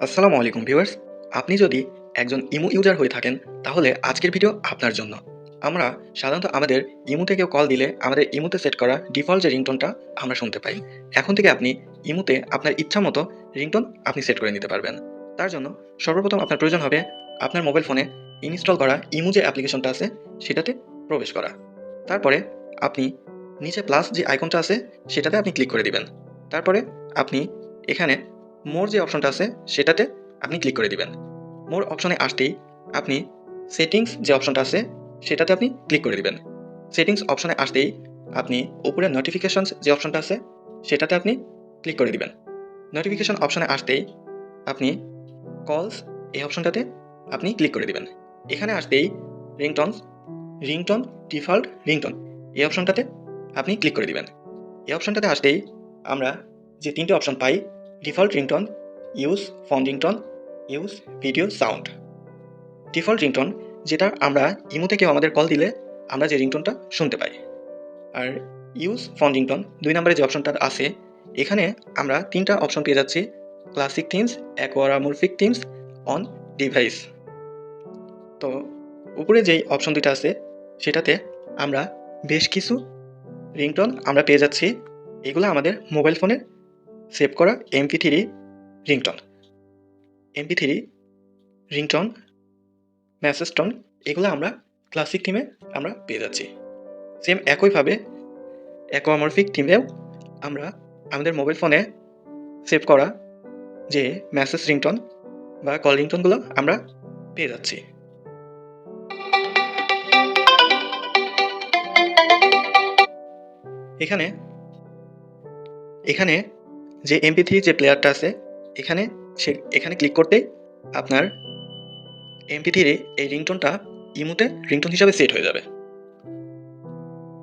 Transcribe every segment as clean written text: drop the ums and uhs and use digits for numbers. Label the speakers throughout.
Speaker 1: আসসালামু আলাইকুম ভিউয়ার্স। আপনি যদি একজন ইমো ইউজার হয়ে থাকেন তাহলে আজকের ভিডিও আপনার জন্য। আমরা সাধারণত আমাদের ইমোতে কেউ কল দিলে আমাদের ইমোতে সেট করা ডিফল্ট যে রিংটোনটা আমরা শুনতে পাই। এখন থেকে আপনি ইমোতে আপনার ইচ্ছা মতো রিংটোন আপনি সেট করে নিতে পারবেন। তার জন্য সর্বপ্রথম আপনার প্রয়োজন হবে আপনার মোবাইল ফোনে ইনস্টল করা ইমো যে অ্যাপ্লিকেশনটা আছে সেটাতে প্রবেশ করা। তারপরে আপনি নিচে প্লাস যে আইকনটা আছে সেটাতে আপনি ক্লিক করে দিবেন। তারপরে আপনি এখানে মোর যে অপশনটা আছে সেটাতে আপনি ক্লিক করে দিবেন। মোর অপশনে আসতেই আপনি সেটিংস যে অপশনটা আছে সেটাতে আপনি ক্লিক করে দিবেন। সেটিংস অপশনে আসতেই আপনি উপরে নোটিফিকেশনস যে অপশনটা আছে সেটাতে আপনি ক্লিক করে দিবেন। নোটিফিকেশন অপশনে আসতেই আপনি কলস এই অপশনটাতে আপনি ক্লিক করে দিবেন। এখানে আসতেই রিংটনস, রিংটন, ডিফল্ট রিংটন এই অপশনটাতে আপনি ক্লিক করে দিবেন। এই অপশনটাতে আসতেই আমরা যে তিনটে অপশন পাই, default ringtone, use phone ringtone, use video sound. Default ringtone যেটা আমরা ইমোতে কেউ আমাদের কল দিলে আমরা যে রিংটনটা শুনতে পাই। আর ইউজ ফোন রিংটন 2 নম্বরে যে অপশনটা আছে এখানে আমরা তিনটা অপশন পেয়ে যাচ্ছি, classic themes, aquamorphic themes, on device. তো উপরে যেই অপশন দুইটা আছে সেটাতে আমরা বেশ কিছু রিংটোন আমরা পেয়ে যাচ্ছি। এগুলো আমাদের মোবাইল ফোনে সেভ করা MP3 ringtone, MP3 ringtone, message tone এগুলো আমরা ক্লাসিক থিমে আমরা পেয়ে যাচ্ছি। সেম একইভাবে অ্যাকোয়ামরফিক থিমেও আমরা আমাদের মোবাইল ফোনে সেভ করা যে মেসেজ রিংটোন বা কল রিংটোনগুলো আমরা পেয়ে যাচ্ছি। এখানে এখানে যে MP3 যে প্লেয়ারটা আছে এখানে ক্লিক করতেই আপনার MP3 এই রিংটোনটা ইমোতে রিংটোন হিসাবে সেট হয়ে যাবে।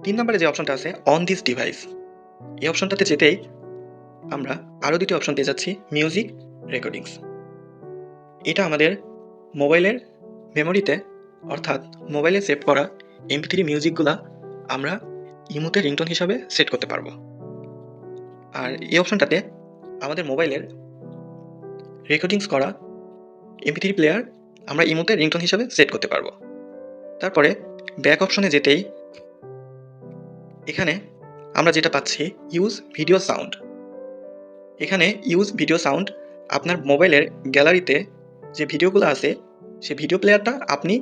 Speaker 1: 3 নম্বরে যে অপশনটা আছে অন দিস ডিভাইস, এই অপশনটাতে যেতেই আমরা আরও দুটি অপশন পেয়ে যাচ্ছি, মিউজিক, রেকর্ডিংস। এটা আমাদের মোবাইলের মেমোরিতে অর্থাৎ মোবাইলে সেভ করা MP3 মিউজিকগুলা আমরা ইমোতে রিংটোন হিসাবে সেট করতে পারবো। আর এই অপশনটাতে আমাদের মোবাইলের রেকর্ডিংস করা MP3 প্লেয়ার আমরা ইমোতে রিংটোন হিসাবে সেট করতে পারবো। তারপরে ব্যাক অপশনে যেতেই এখানে আমরা যেটা পাচ্ছি ইউজ ভিডিও সাউন্ড। এখানে ইউজ ভিডিও সাউন্ড আপনার মোবাইলের গ্যালারিতে যে ভিডিওগুলো আছে সেই ভিডিও প্লেয়ারটা আপনি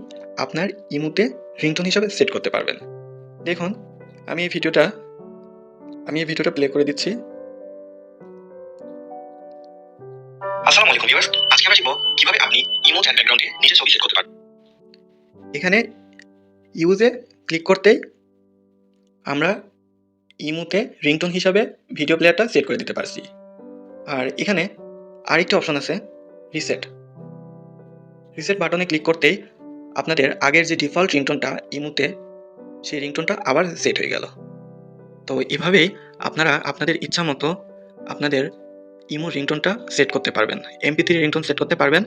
Speaker 1: আপনার ইমোতে রিংটোন হিসাবে সেট করতে পারবেন। দেখুন আমি এই ভিডিওটা প্লে করে দিচ্ছি। আসসালামু আলাইকুম ভিউয়ার্স, আজকে আমরা শিখব কিভাবে আপনি ইমোট এন্ড ব্যাকগ্রাউন্ডে নিজে ছবি সেট করতে পারবেন। এখানে ইউজে ক্লিক করতেই আমরা ইমোতে রিংটোন হিসাবে ভিডিও প্লেয়ারটা সেট করে দিতে পারছি। আর এখানে আরেকটি অপশন আছে রিসেট। রিসেট বাটনে ক্লিক করতেই আপনাদের আগের যে ডিফল্ট রিংটোনটা ইমোতে সেই রিংটোনটা আবার সেট হয়ে গেল। তো এভাবেই আপনারা আপনাদের ইচ্ছা মতো আপনাদের ইমো রিংটোনটা সেট করতে পারবেন, MP3 রিংটোন সেট করতে পারবেন,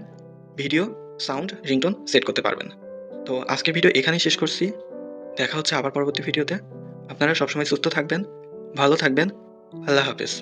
Speaker 1: ভিডিও সাউন্ড রিংটোন সেট করতে পারবেন। তো আজকের ভিডিও এখানেই শেষ করছি। দেখা হচ্ছে আবার পরবর্তী ভিডিওতে। আপনারা সবসময় সুস্থ থাকবেন, ভালো থাকবেন। আল্লাহ হাফেজ।